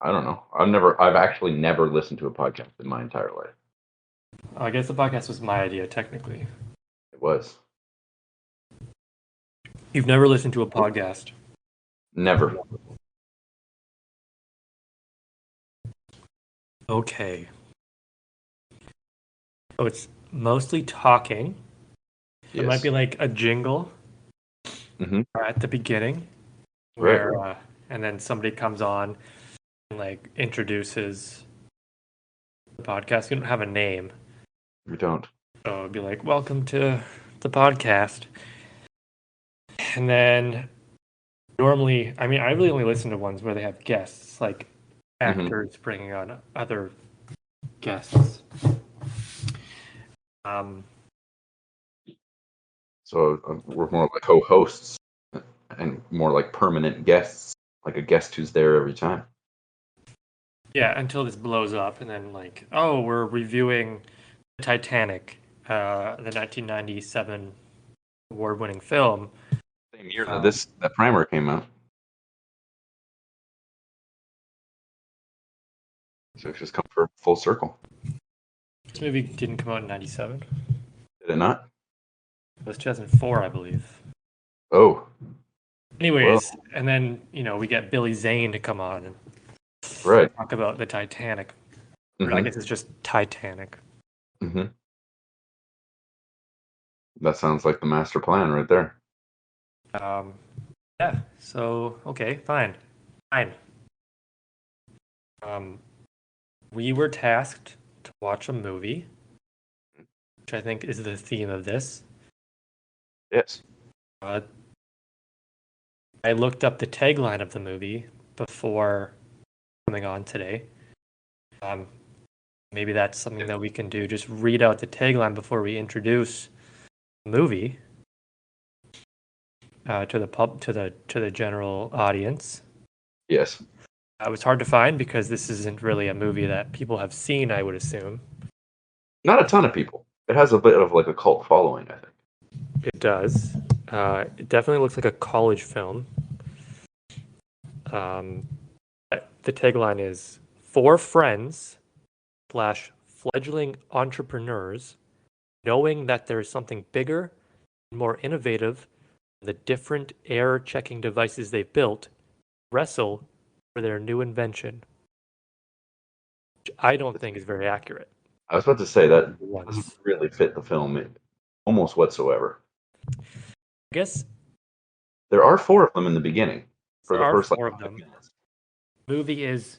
I don't know. I've actually never listened to a podcast in my entire life. I guess the podcast was my idea, technically. It was You've never listened to a podcast. never. Okay. So it's mostly talking. There might Yes. be like a jingle Hmm. at the beginning Right. where, and then somebody comes on and like introduces the podcast. You don't have a name. We don't. So it'd be like, welcome to the podcast. And then normally, I mean, I really only listen to ones where they have guests, like Hmm. actors bringing on other guests. Um, So we're more like co-hosts and more like permanent guests, like a guest who's there every time. yeah, until this blows up, and then like, oh, we're reviewing Titanic, the 1997 award-winning film. Same year that Um, that primer came out. So it's just come for full circle. this movie didn't come out in '97. Did it not? It was 2004, I believe. Oh, well, Anyways, and then we get Billy Zane to come on and right. talk about the Titanic. Or I Hmm. guess it's just Titanic. Hmm. That sounds like the master plan right there. Um, yeah. So okay, fine. Um, we were tasked to watch a movie, which I think is the theme of this. Yes. Uh, I looked up the tagline of the movie before coming on today. Um, maybe that's something that we can do. Just read out the tagline before we introduce the movie to the general audience. Yes. It was hard to find because this isn't really a movie that people have seen, I would assume. Not a ton of people. It has a bit of like a cult following, I think. It does. It definitely looks like a college film. Um, the tagline is "For friends slash fledgling entrepreneurs, knowing that there is something bigger and more innovative than the different error checking devices they've built, wrestle for their new invention," which I don't think is very accurate. I was about to say that doesn't Once. really fit the film almost whatsoever. I guess There are four of them in the beginning for there the are first like four of 5 them. minutes. Movie is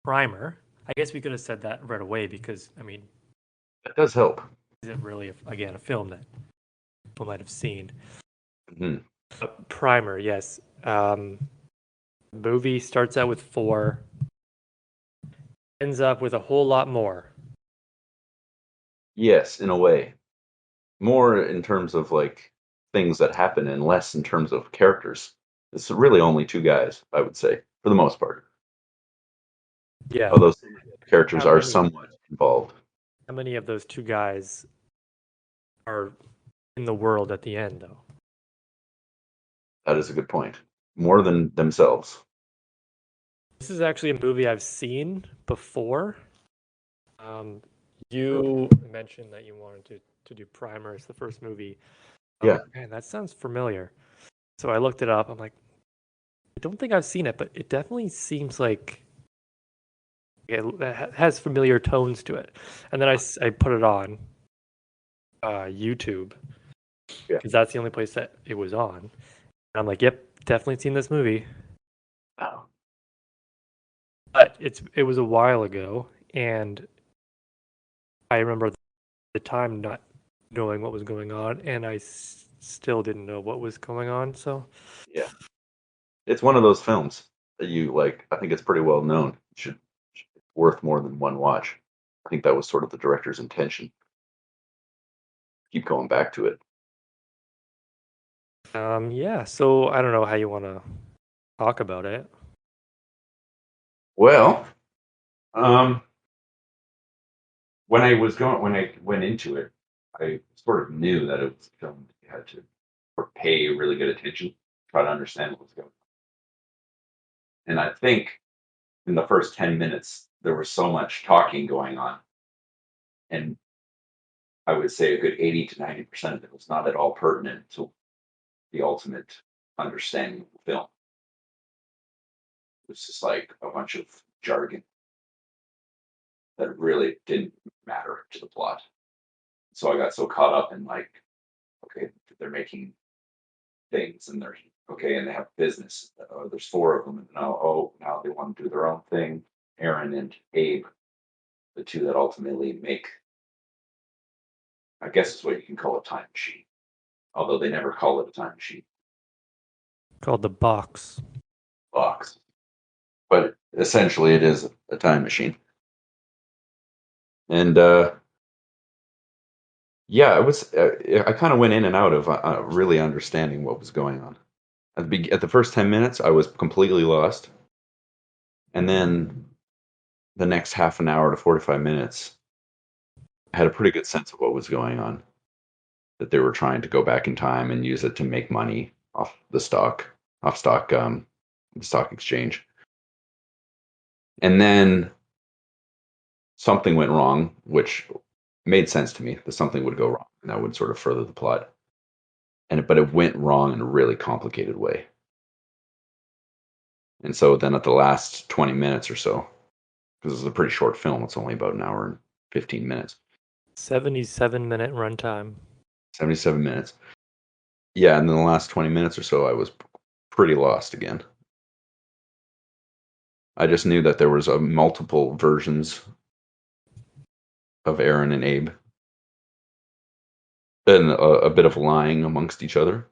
Primer. I guess we could have said that right away because, I mean, That does help. is it really, again, a film that people might have seen? Hmm. Primer, yes. Movie starts out with four, ends up with a whole lot more. Yes, in a way. More in terms of like things that happen and less in terms of characters. It's really only two guys, I would say, for the most part. Yeah. Although some characters How are many? somewhat involved. How many of those two guys are in the world at the end, though? That is a good point. More than themselves. This is actually a movie I've seen before. Um, Really? you mentioned that you wanted to do Primer as the first movie. I'm Yeah. like, man, that sounds familiar. So I looked it up. I'm like, I don't think I've seen it, but it definitely seems like it has familiar tones to it. And then I put it on YouTube Yeah. because that's the only place that it was on. And I'm like, yep, definitely seen this movie. Oh. But it was a while ago, and I remember the time not knowing what was going on, and I still didn't know what was going on. So Yeah. It's one of those films that you like. I think it's pretty well known. It's worth more than one watch. I think that was sort of the director's intention. Keep going back to it. yeah. So I don't know how you want to talk about it. Well, um, when I went into it, I sort of knew that it was a film that you had to pay really good attention, try to understand what was going on. And I think in the first 10 minutes, there was so much talking going on. And I would say a good 80 to 90% of it was not at all pertinent to the ultimate understanding of the film. It was just like a bunch of jargon that really didn't matter to the plot. So I got so caught up in like, okay, they're making things and they're okay, and they have business. There's four of them, and now they want to do their own thing. Aaron and Abe, the two that ultimately make, I guess, is what you can call a time machine, although they never call it a time machine Called the box. box. But essentially, it is a time machine. And yeah, it was. I kind of went in and out of really understanding what was going on. At the first 10 minutes, I was completely lost, and then the next half an hour to 45 minutes, I had a pretty good sense of what was going on. That they were trying to go back in time and use it to make money off the stock exchange. And then something went wrong, which made sense to me that something would go wrong, and that would sort of further the plot. But it went wrong in a really complicated way. And so then at the last 20 minutes or so, because it's a pretty short film, it's only about an hour and 15 minutes. 77-minute runtime. 77 minutes. Yeah, and then the last 20 minutes or so, I was pretty lost again. I just knew that there was multiple versions of Aaron and Abe, and a bit of lying amongst each other,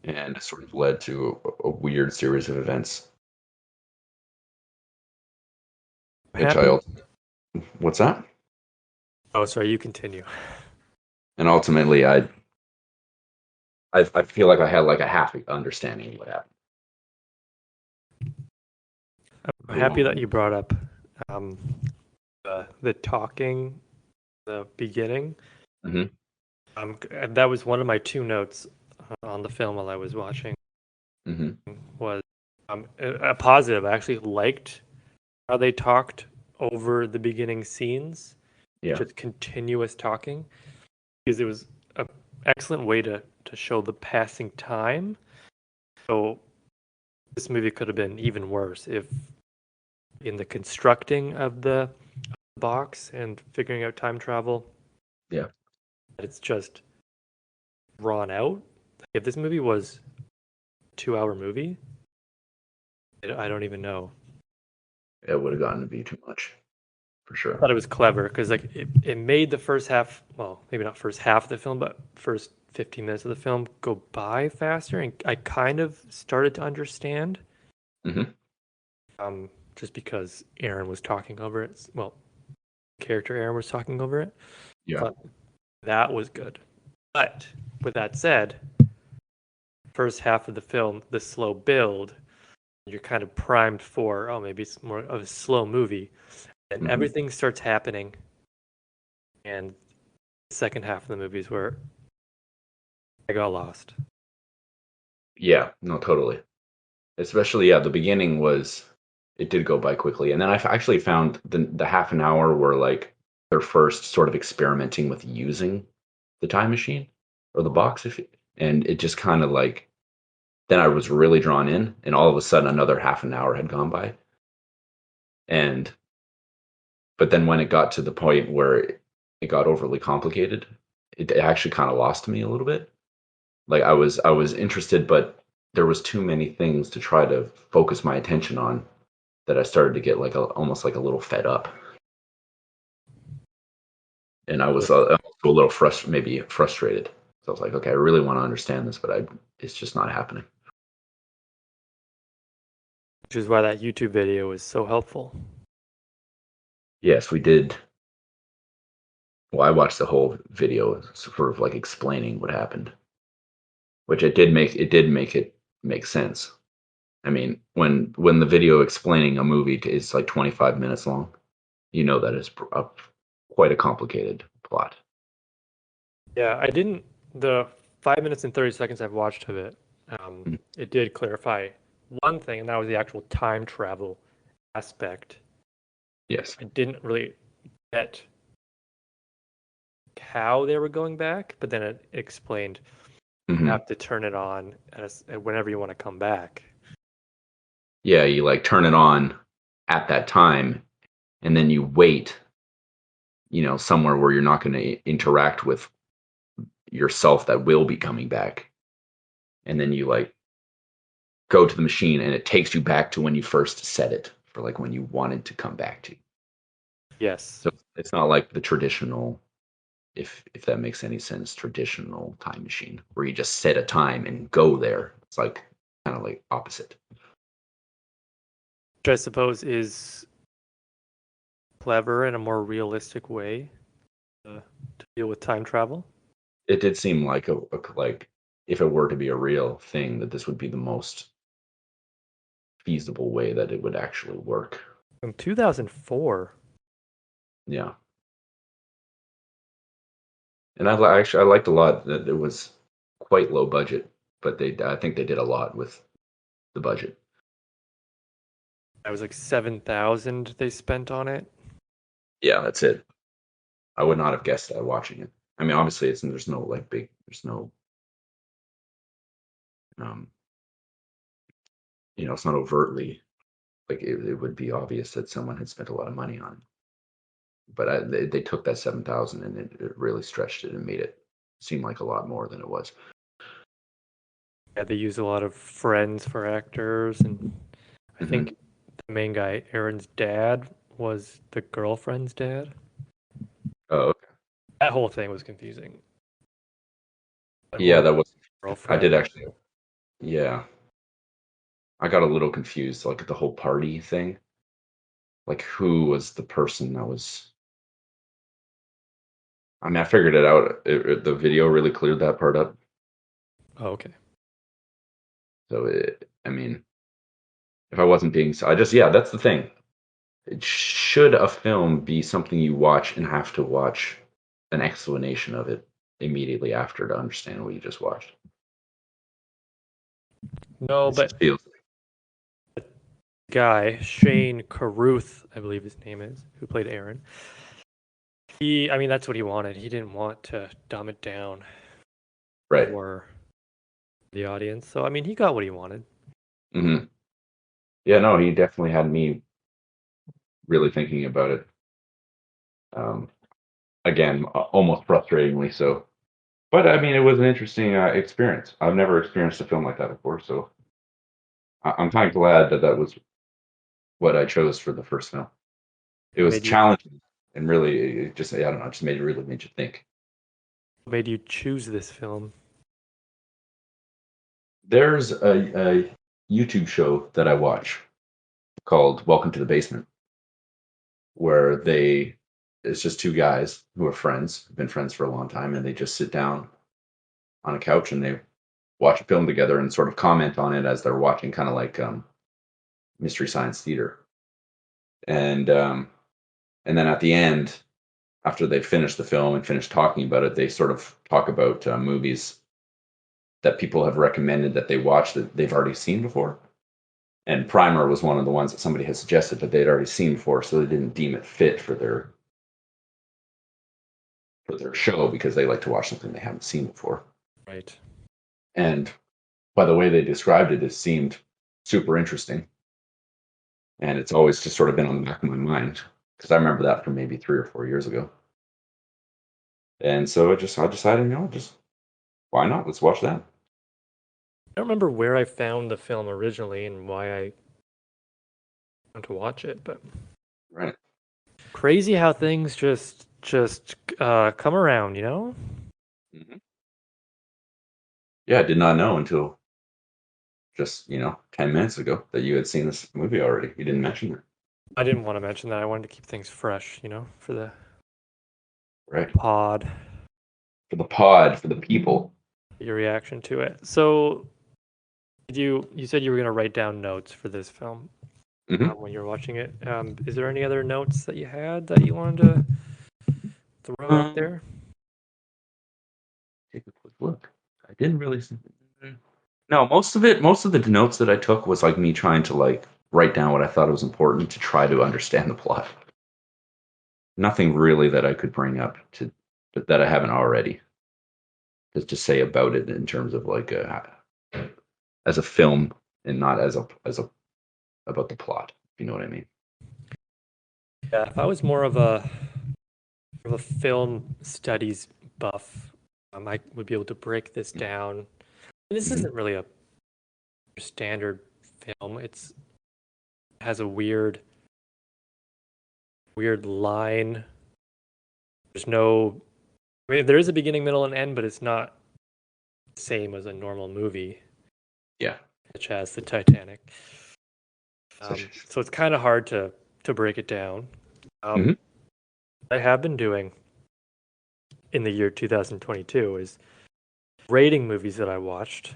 and it sort of led to a weird series of events. Which Happy? what's that? Oh, sorry. You continue. And ultimately, I feel like I had like a half understanding of what happened. I'm happy that you brought up um, the talking, the beginning. Mm-hmm. That was one of my two notes on the film while I was watching. Mm-hmm. Was a positive. I actually liked how they talked over the beginning scenes, Yeah. just continuous talking, because it was an excellent way to show the passing time. So this movie could have been even worse if in the constructing of the box and figuring out time travel, Yeah. it's just drawn out. If this movie was a 2-hour movie, I don't even know. It would have gotten to be too much for I sure. thought it was clever because like it made the first half, well, maybe not first half of the film, but first 15 minutes of the film go by faster, and I kind of started to understand, Mm-hmm. just because Aaron was talking over it. Well, character Aaron was talking over it. Yeah. Thought that was good. But with that said, first half of the film, the slow build, you're kind of primed for, oh, maybe it's more of a slow movie. And Mm-hmm. everything starts happening. And the second half of the movie is where I got lost. Yeah. No, totally. Especially, yeah, the beginning was, it did go by quickly, and then actually found the half an hour where like they're first sort of experimenting with using the time machine or the box, and it just kind of like, then I was really drawn in, and all of a sudden another half an hour had gone by, and but then when it got to the point where it got overly complicated, it actually kind of lost me a little bit. Like I was interested, but there was too many things to try to focus my attention on, that I started to get like almost like a little fed up, and I was a little maybe frustrated. So I was like, okay, I really want to understand this, but it's just not happening. Which is why that YouTube video is so helpful. Yes, we did. Well, I watched the whole video, sort of like explaining what happened, which it did make it make sense. I mean, when the video explaining a movie is like 25 minutes long, you know that is quite a complicated plot. Yeah, I didn't, the 5 minutes and 30 seconds I've watched of it, Mm. it did clarify one thing, and that was the actual time travel aspect. Yes. I didn't really get how they were going back, but then it explained you Hmm. have to turn it on whenever you want to come back. Yeah, you like turn it on at that time, and then you wait, somewhere where you're not going to interact with yourself that will be coming back. And then you like go to the machine and it takes you back to when you first set it for like when you wanted to come back to. Yes. So it's not like the traditional, if that makes any sense, traditional time machine where you just set a time and go there. It's like kind of like opposite. Which I suppose is clever in a more realistic way to deal with time travel. It did seem like like if it were to be a real thing, that this would be the most feasible way that it would actually work. In 2004. Yeah. And actually I liked a lot that it was quite low budget, but I think they did a lot with the budget. That was like 7,000 they spent on it. Yeah, that's it. I would not have guessed that watching it. I mean, obviously, there's no like there's no, um, it's not overtly like it would be obvious that someone had spent a lot of money on it. But they took that 7,000 and it really stretched it and made it seem like a lot more than it was. Yeah, they used a lot of friends for actors, and I Hmm. think the main guy, Aaron's dad, was the girlfriend's dad. Oh, okay. That whole thing was confusing. Like, who Yeah, was that was. the I did girlfriend? actually. Yeah, I got a little confused, like at the whole party thing. Like, who was the person that was? I mean, I figured it out. The video really cleared that part up. Oh, okay. So, I mean, if I wasn't being, so I just, yeah, that's the thing. Should a film be something you watch and have to watch an explanation of it immediately after to understand what you just watched? No, It just but feels guy, Shane Carruth, I believe his name is, who played Aaron. I mean, that's what he wanted. He didn't want to dumb it down right. for the audience. So, I mean, he got what he wanted. Hmm. Yeah, no, he definitely had me really thinking about it. Um, Again, almost frustratingly so. But I mean, it was an interesting experience. I've never experienced a film like that before, so I'm kind of glad that that was what I chose for the first film. It was Made you challenging and really it just, I don't know, it just really made you think. made you choose this film. There's a YouTube show that I watch called Welcome to the Basement, where it's just two guys who are friends, have been friends for a long time, and they just sit down on a couch and they watch a film together and sort of comment on it as they're watching, kind of like Mystery Science Theater. And and then at the end, after they finish the film and finish talking about it, they sort of talk about movies that people have recommended that they watch that they've already seen before. And Primer was one of the ones that somebody had suggested that they'd already seen before, so they didn't deem it fit for their show because they like to watch something they haven't seen before. Right. And by the way they described it, it seemed super interesting. And it's always just sort of been on the back of my mind because I remember that from maybe 3 or 4 years ago. And so I decided, just why not? Let's watch that. I don't remember where I found the film originally and why I want to watch it, but Right. crazy how things just come around, you know? Hmm. Yeah, I did not know until just 10 minutes ago that you had seen this movie already. You didn't mention it. I didn't want to mention that. I wanted to keep things fresh, for the Right. pod, For the pod, for the people. your reaction to it. So, you said you were gonna write down notes for this film Hmm. when you were watching it. Is there any other notes that you had that you wanted to throw out Um, there? Take a quick look. I didn't really see. No, most of the notes that I took was like me trying to like write down what I thought was important to try to understand the plot. Nothing really that I could bring up to that I haven't already to say about it in terms of like as a film and not as a about the plot. If you know what I mean? Yeah, if I was more of a film studies buff, I would be able to break this down. This Hmm. isn't really a standard film. It has a weird line. There's no, I mean, there is a beginning, middle, and end, but it's not the same as a normal movie, Yeah. such as the Titanic. Such. So it's kind of hard to break it down. Hmm. What I have been doing in the year 2022 is rating movies that I watched.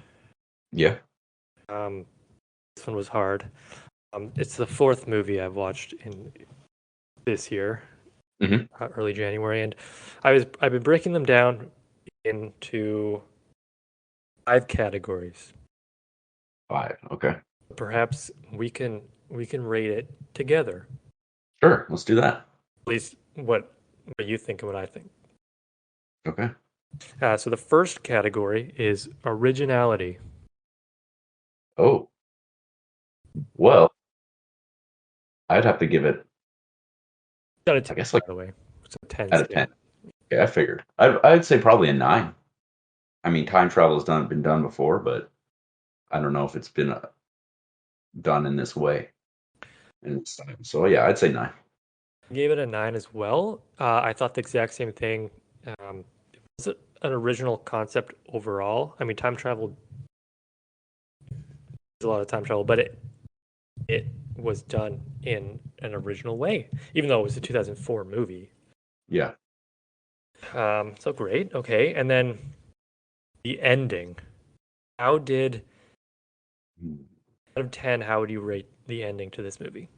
Yeah. Um, this one was hard. It's the fourth movie I've watched in this year, Hmm. early January, and I've been breaking them down into five categories. Five. Okay. Perhaps we can rate it together. Sure. Let's do that. At least what you think and what I think. Okay. So the first category is originality. Oh, well, I'd have to give it, Got a I 10, guess, by like the way. It's a 10 out of 10. scale. Okay, I figured. I'd say probably a 9. I mean, time travel has been done before, but I don't know if it's been done in this way in its time. So yeah, I'd say 9. I gave it a 9 as well. I thought the exact same thing. Was it an original concept overall? I mean, time travel is a lot of time travel, but it was done in an original way, even though it was a 2004 movie. Yeah. So great. Okay. And then the ending. How did, Hmm. out of 10, how would you rate the ending to this movie?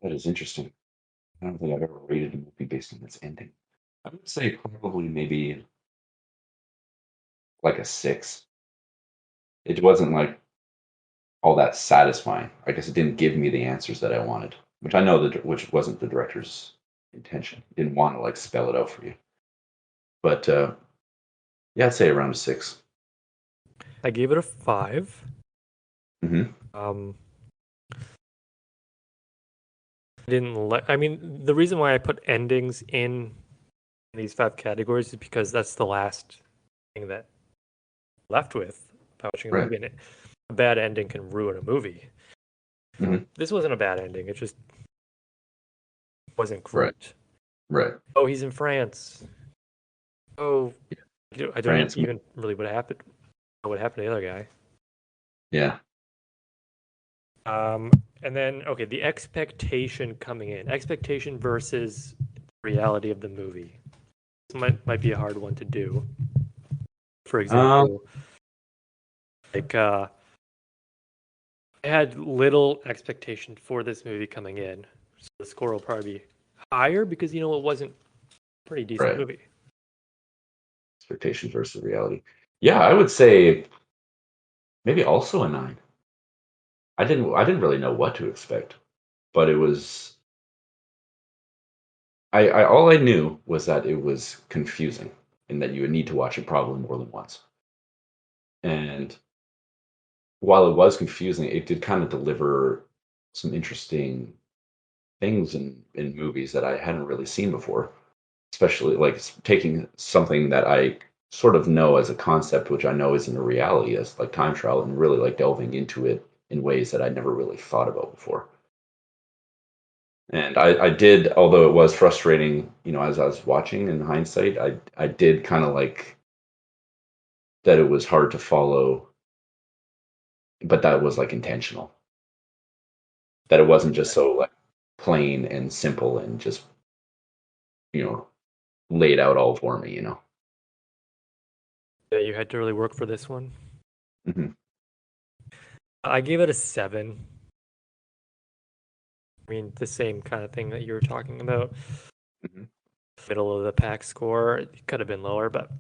That is interesting. I don't think I've ever rated a movie based on its ending. I would say probably maybe like a 6. It wasn't like all that satisfying. I guess it didn't give me the answers that I wanted, which I know that which wasn't the director's intention. He didn't want to like spell it out for you. But yeah, I'd say around a 6. I gave it a 5. Hmm. Um, I didn't like, I mean, the reason why I put endings in these five categories is because that's the last thing that I'm left with by watching a Right. movie. And a bad ending can ruin a movie. Hmm. This wasn't a bad ending. It just wasn't Right. great. Right. Oh, he's in France. Oh, I don't France. even really what happened to the other guy. Yeah. And then okay, the expectation coming in, expectation versus reality of the movie. This might be a hard one to do. For Um. example, like I had little expectation for this movie coming in, so the score will probably be higher because it wasn't a pretty decent Right. movie. Expectation versus reality. Yeah, I would say maybe also a 9. I didn't really know what to expect, but it was I all I knew was that it was confusing and that you would need to watch it probably more than once. And while it was confusing, it did kind of deliver some interesting things in movies that I hadn't really seen before, especially like taking something that I sort of know as a concept, which I know isn't a reality, as like time travel, and really like delving into it in ways that I never really thought about before. And I did, although it was frustrating, as I was watching in hindsight, I did kind of like that it was hard to follow, but that was like intentional. That it wasn't just so like plain and simple and just, you know, laid out all for me. Yeah, you had to really work for this one. Hmm. I gave it a 7. I mean, the same kind of thing that you were talking about. Hmm. Middle of the pack score. It could have been lower, but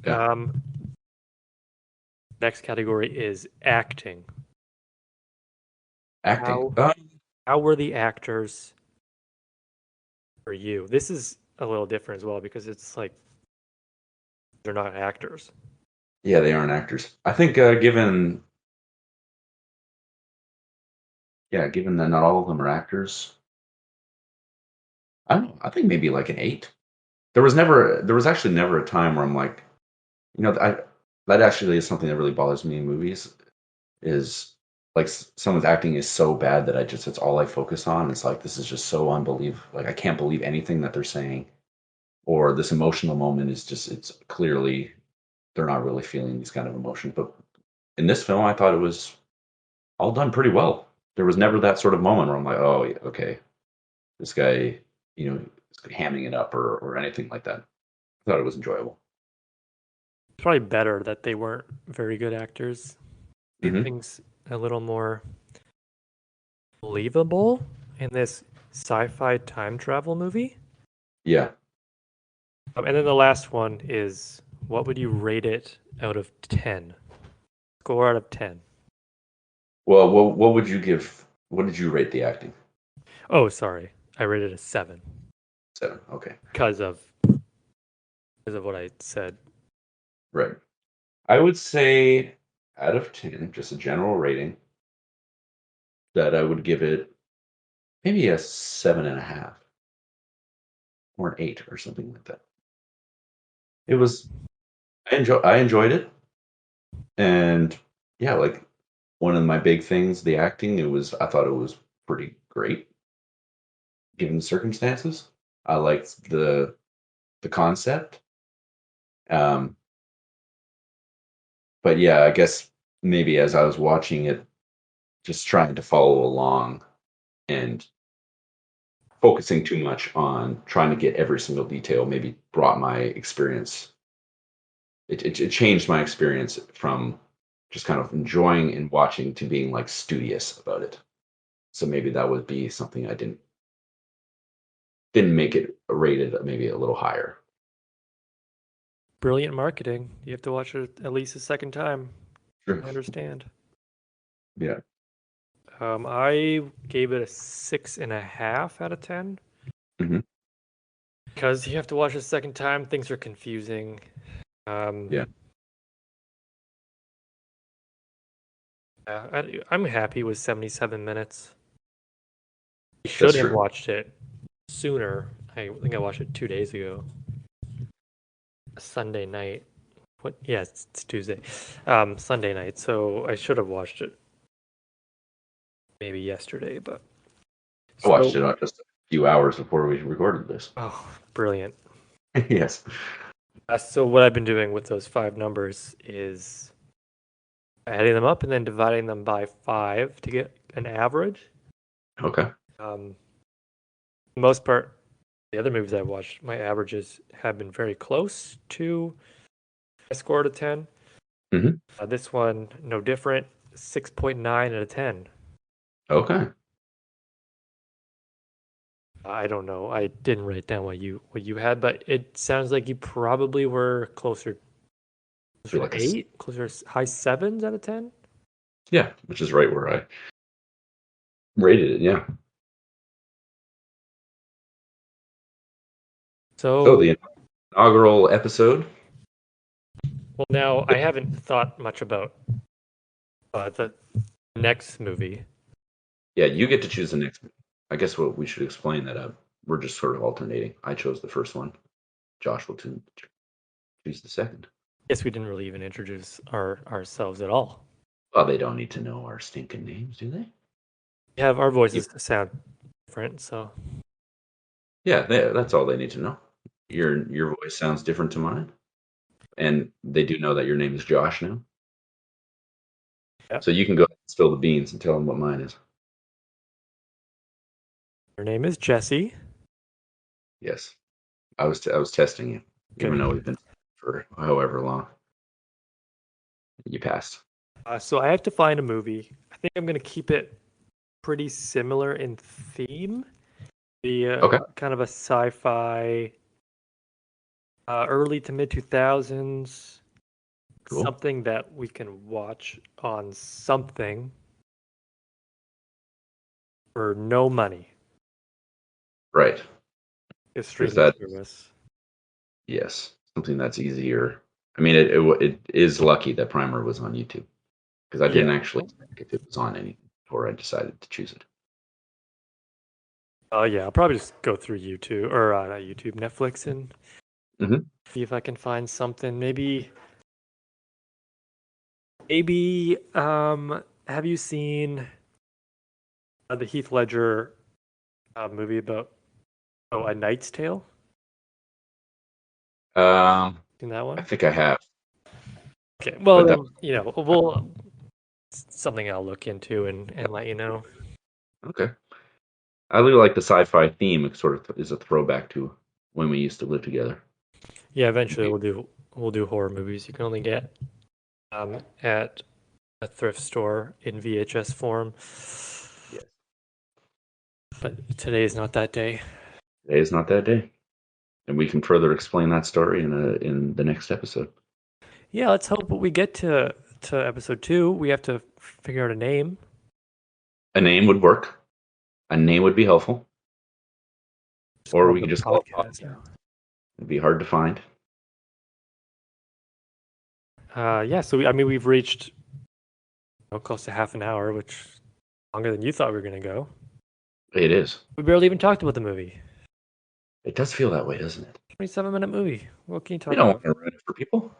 Yeah. um, Next category is acting. Acting. How were the actors for you? This is a little different as well because it's like they're not actors. Yeah, they aren't actors. I think given that not all of them are actors, I don't know. I think maybe like an 8. There was actually never a time where I'm like, I that actually is something that really bothers me in movies is like someone's acting is so bad that it's all I focus on. It's like this is just so unbelievable. Like I can't believe anything that they're saying, or this emotional moment is just it's clearly they're not really feeling these kind of emotions. But in this film, I thought it was all done pretty well. There was never that sort of moment where I'm like, oh, yeah, okay, this guy, is hamming it up or anything like that. I thought it was enjoyable. It's probably better that they weren't very good actors. Made Hmm. things a little more believable in this sci-fi time travel movie. Yeah. And then the last one is what would you rate it out of 10? Score out of 10. Well, what would you give? What did you rate the acting? Oh, sorry. I rated it a 7 7. Okay. because of what I said. Right. I would say out of 10, just a general rating, that I would give it maybe a 7.5 or an 8 or something like that. It Yeah. was I enjoyed it, and yeah, like one of my big things, the acting. I thought it was pretty great given the circumstances. I liked the concept. Um, but yeah, I guess maybe as I was watching it, just trying to follow along and focusing too much on trying to get every single detail maybe brought my experience. It changed my experience from just kind of enjoying and watching to being like studious about it. So maybe that would be something I didn't make it rated maybe a little higher. Brilliant marketing. You have to watch it at least a second time. Sure. I understand. Yeah. I gave it a 6.5 out of 10 Hmm. because you have to watch it a second time. Things are confusing. Um, Yeah. yeah, I'm happy with 77 minutes. I should That's have true. watched it sooner. I think I watched it 2 days ago, a Sunday night. What? Yeah, it's Tuesday, Sunday night. So I should have watched it maybe yesterday. But I watched so, it on just a few hours before we recorded this. oh, brilliant. Yes. So what I've been doing with those five numbers is adding them up and then dividing them by five to get an average. Okay. For the most part, the other movies I've watched, my averages have been very close to a score out of 10. Hmm. This one, no different, 6.9 out of 10. Okay. I don't know. I didn't write down what you had, but it sounds like you probably were So closer to like eight, closer to high sevens out of 10. yeah, which is right where I rated it. Yeah. So So, the inaugural episode. well, now I haven't thought much about the next movie. Yeah, you get to choose the next. I guess what we should explain that we're just sort of alternating. I chose the first one. Josh will choose the second. Guess we didn't really even introduce ourselves at all. Well, they don't need to know our stinking names, do they? We have our You, voices sound different, so yeah, that's all they need to know. Your voice sounds different to mine, and they do know that your name is Josh now. yeah. So you can go ahead and spill the beans and tell them what mine is. Your name is Jesse. Yes, I was testing you, even Good. though we've been for however long. You passed. So I have to find a movie. I think I'm gonna keep it pretty similar in theme. The Okay. kind of a sci-fi, early to mid 2000s, Cool. something that we can watch on something for no money. Right. A Because streaming that, service. yes, something that's easier. I mean, it is lucky that Primer was on YouTube because I didn't Yeah. actually check if it was on anything before I decided to choose it. Oh yeah, I'll probably just go through YouTube or not YouTube, Netflix, and Mhm. see if I can find something. Maybe. Have you seen the Heath Ledger movie about A Knight's Tale? Um, Seen that I one? think I have, Okay. Well, but that then we'll something I'll look into and let you know. okay. I really like the sci-fi theme. It sort of is a throwback to when we used to live together. Yeah, eventually we'll do horror movies you can only get at a thrift store in VHS form. Yes. But today is not that day. Today is not that day, and we can further explain that story in the next episode. Yeah, let's hope we get to episode 2. We have to figure out a name. A name would work. A name would be helpful, Just or call we it the could just call it podcast podcast. now. It'd be hard to find. Yeah, so we've reached close to half an hour, which is longer than you thought we were gonna go. It is. We barely even talked about the movie. It does feel that way, doesn't it? 27-minute movie. What can you We talk don't about? want to ruin it for people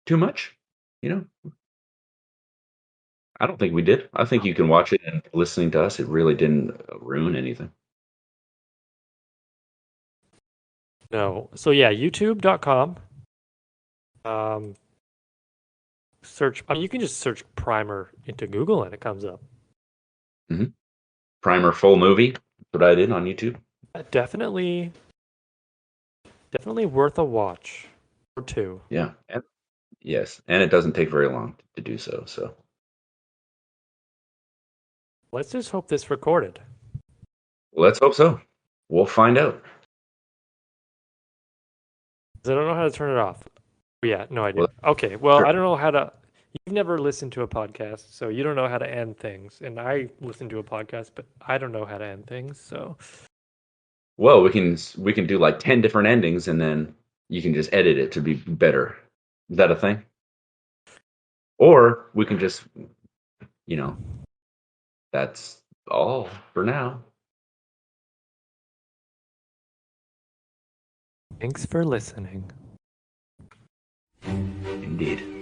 too much. You know, I don't think we did. I think you can watch it and listening to us, it really didn't ruin anything. No. So yeah, youtube.com. Um, search. I mean, you can just search Primer into Google and it comes up. Primer full movie. That's what I did on YouTube. Definitely worth a watch or two. Yeah. And, yes. And it doesn't take very long to do so. So Let's just hope this recorded. let's hope so. We'll find out. 'Cause I don't know how to turn it off. Yeah, no idea. Well, Okay, well, sure. I don't know how to. You've never listened to a podcast, so you don't know how to end things. And I listen to a podcast, but I don't know how to end things. So Well, we can do like 10 different endings and then you can just edit it to be better. Is that a thing? Or we can just, you know, that's all for now. thanks for listening. Indeed.